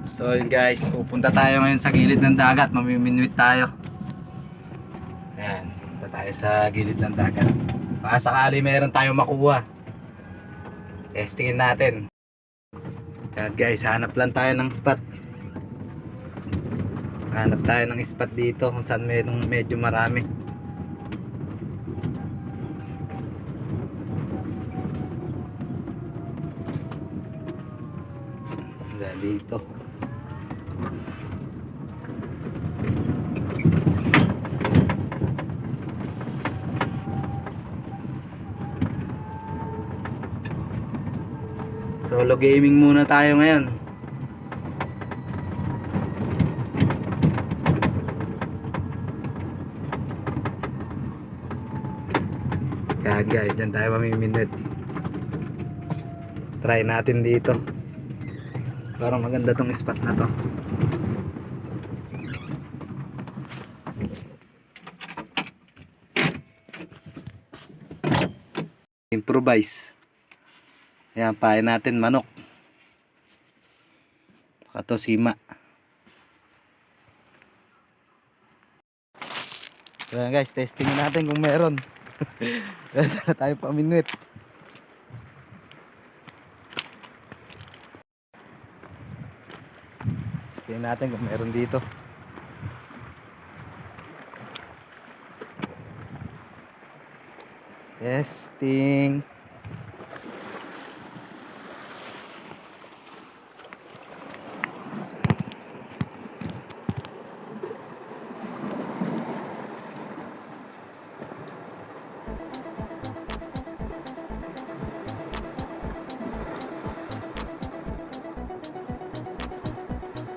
So yun guys, pupunta tayo ngayon sa gilid ng dagat. Mamiminwit tayo. Ayan, punta tayo sa gilid ng dagat. Baka sakali meron tayong makuha. Testingin natin. Ayan guys, hanap lang tayo ng spot. Hanap tayo ng spot dito kung saan medyo marami. Ayan, dito. Solo gaming muna tayo ngayon. Yan guys, dyan tayo mamiminwit. Try natin dito. Parang maganda tong spot na to. Improvise. Ayan, pahay natin manok. Saka to sima. Ayan guys, testingin natin kung meron. Pwede na tayo paminwit. Testingin natin kung meron dito. Testing.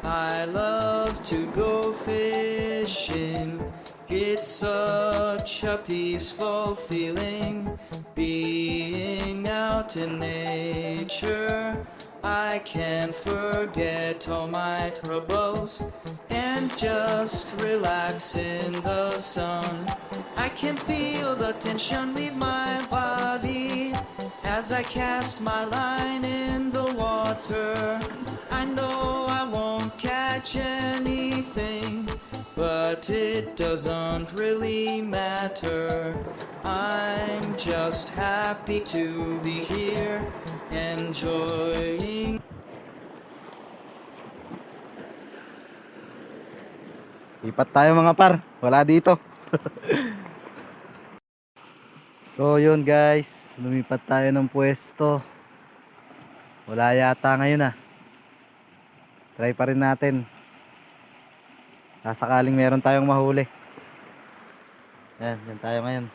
I love to go fishing. It's such a peaceful feeling being out in nature. I can forget all my troubles and just relax in the sun. I can feel the tension leave my body as I cast my line in the water. I know I won't catch anything, but it doesn't really matter. I'm just happy to be here, enjoying. Lipat tayo mga par. Wala dito. So yun guys, lumipat tayo ng pwesto. Wala yata ngayon ah. Try pa rin natin. Sakaling meron tayong mahuli. Ayan, dyan tayo ngayon.